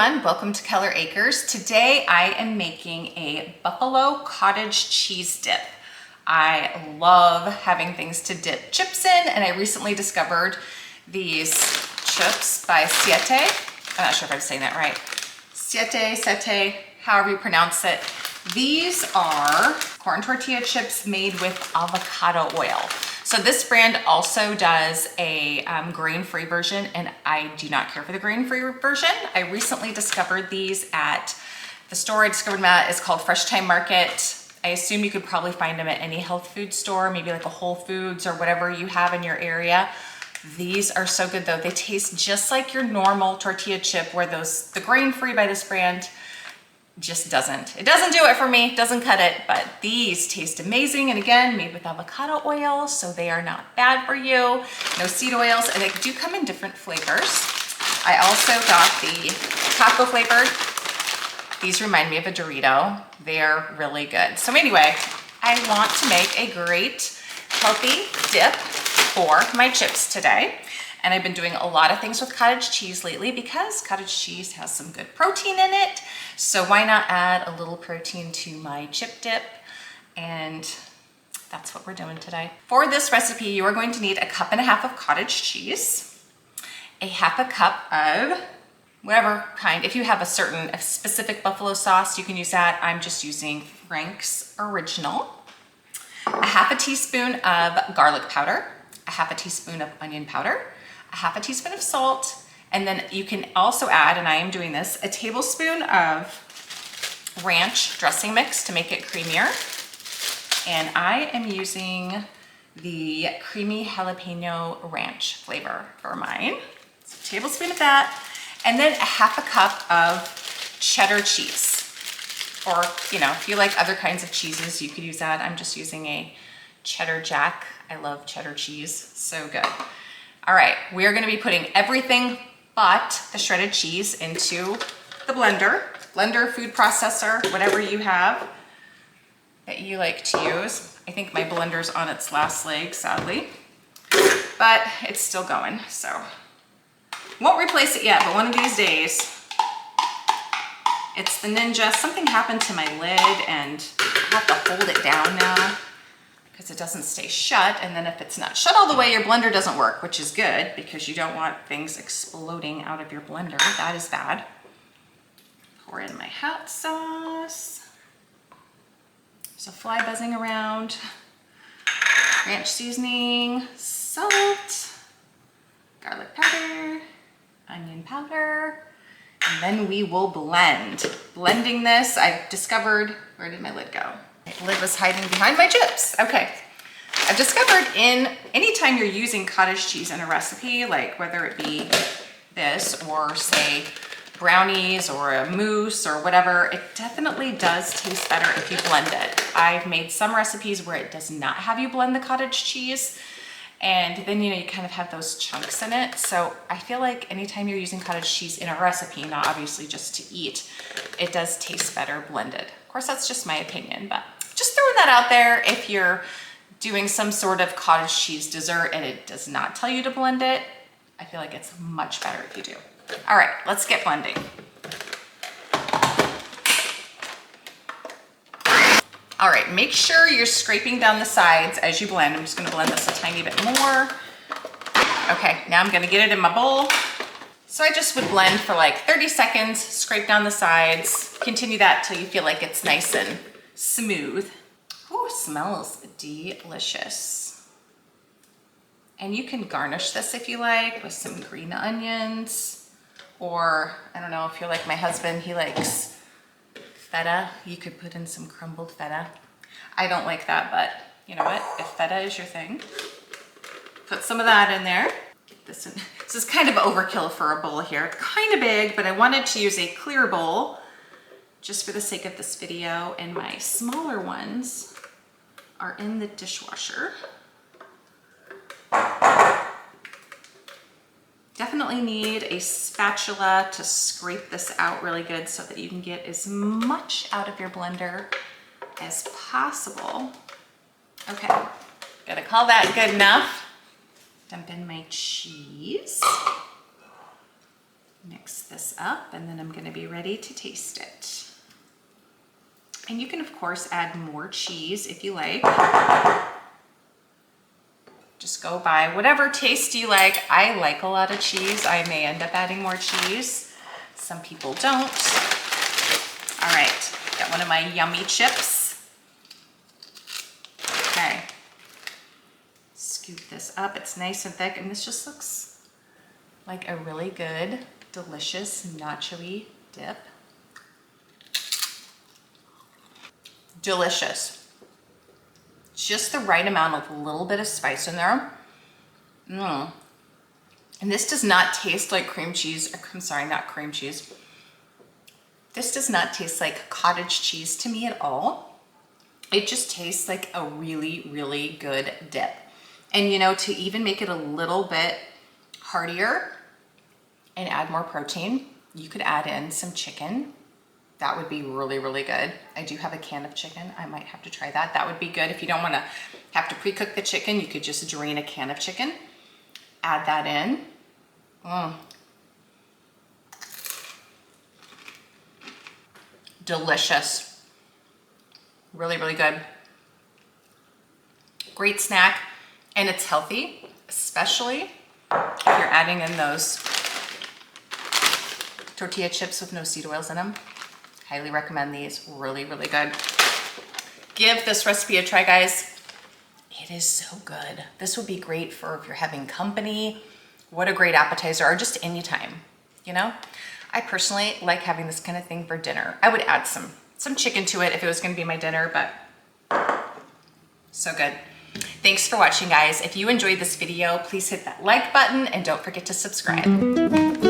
everyone, welcome to Keller Acres. Today I am making a buffalo cottage cheese dip. I love having things to dip chips in, and I recently discovered these chips by Tsp. I'm not sure if I'm saying that right. Tsp, however you pronounce it. These are corn tortilla chips made with avocado oil. So this brand also does a grain-free version, and I do not care for the grain-free version. I recently discovered these at the store I discovered them at. It's called Fresh Time Market. I assume you could probably find them at any health food store, maybe like a Whole Foods or whatever you have in your area. These are so good though. They taste just like your normal tortilla chip, where the grain-free by this brand just doesn't. It doesn't do it for me, doesn't cut it, but these taste amazing. And again, made with avocado oil, so they are not bad for you. No seed oils, and they do come in different flavors. I also got the taco flavored. These remind me of a Dorito. They're really good. So anyway, I want to make a great healthy dip for my chips today. And I've been doing a lot of things with cottage cheese lately because cottage cheese has some good protein in it. So why not add a little protein to my chip dip? And that's what we're doing today. For this recipe, you are going to need 1.5 cups of cottage cheese, 1/2 cup of whatever kind. If you have a specific buffalo sauce, you can use that. I'm just using Frank's Original. 1/2 teaspoon of garlic powder, 1/2 teaspoon of onion powder, 1/2 teaspoon of salt, and then you can also add, and I am doing this, a tablespoon of ranch dressing mix to make it creamier. And I am using the creamy jalapeno ranch flavor for mine. So a tablespoon of that, and then 1/2 cup of cheddar cheese. Or, you know, if you like other kinds of cheeses, you could use that. I'm just using a cheddar jack. I love cheddar cheese, so good. All right, we are gonna be putting everything but the shredded cheese into the blender, food processor, whatever you have that you like to use. I think my blender's on its last leg, sadly, but it's still going, so. Won't replace it yet, but one of these days, it's the Ninja. Something happened to my lid and I have to hold it down now, because it doesn't stay shut. And then if it's not shut all the way, your blender doesn't work, which is good because you don't want things exploding out of your blender. That is bad. Pour in my hot sauce. There's a fly buzzing around. Ranch seasoning, salt, garlic powder, onion powder, and then we will blend. Blending this, I've discovered, where did my lid go? My lid was hiding behind my chips. Okay. I've discovered anytime you're using cottage cheese in a recipe, like whether it be this or say brownies or a mousse or whatever, it definitely does taste better if you blend it. I've made some recipes where it does not have you blend the cottage cheese, and then, you know, you kind of have those chunks in it. So I feel like anytime you're using cottage cheese in a recipe, not obviously just to eat, it does taste better blended. Of course, that's just my opinion, but just throwing that out there. If you're doing some sort of cottage cheese dessert and it does not tell you to blend it, I feel like it's much better if you do. All right, let's get blending. All right, make sure you're scraping down the sides as you blend. I'm just gonna blend this a tiny bit more. Okay, now I'm gonna get it in my bowl. So I just would blend for like 30 seconds, scrape down the sides, continue that till you feel like it's nice and smooth. Oh, smells delicious. And you can garnish this if you like with some green onions, or I don't know, if you're like my husband, he likes feta, you could put in some crumbled feta. I don't like that, but you know what? If feta is your thing, put some of that in there. Get this in. This is kind of overkill for a bowl here. It's kind of big, but I wanted to use a clear bowl just for the sake of this video, and my smaller ones are in the dishwasher. Definitely need a spatula to scrape this out really good so that you can get as much out of your blender as possible. Okay, gotta call that good enough. Dump in my cheese. Mix this up, and then I'm gonna be ready to taste it. And you can, of course, add more cheese if you like. Just go by whatever taste you like. I like a lot of cheese. I may end up adding more cheese. Some people don't. All right, got one of my yummy chips. Okay, scoop this up. It's nice and thick, and this just looks like a really good, delicious, nacho-y dip. Delicious. Just the right amount of a little bit of spice in there. And this does not taste like cream cheese. I'm sorry, not cream cheese. This does not taste like cottage cheese to me at all. It just tastes like a really, really good dip. And you know, to even make it a little bit heartier and add more protein, you could add in some chicken. That would be really, really good. I do have a can of chicken. I might have to try that. That would be good. If you don't want to have to pre-cook the chicken, you could just drain a can of chicken. Add that in. Delicious. Really, really good. Great snack. And it's healthy, especially if you're adding in those tortilla chips with no seed oils in them. Highly recommend these. Really, really good. Give this recipe a try, guys. It is so good. This would be great for if you're having company. What a great appetizer, or just anytime, you know? I personally like having this kind of thing for dinner. I would add some chicken to it if it was gonna be my dinner, but so good. Thanks for watching, guys. If you enjoyed this video, please hit that like button and don't forget to subscribe.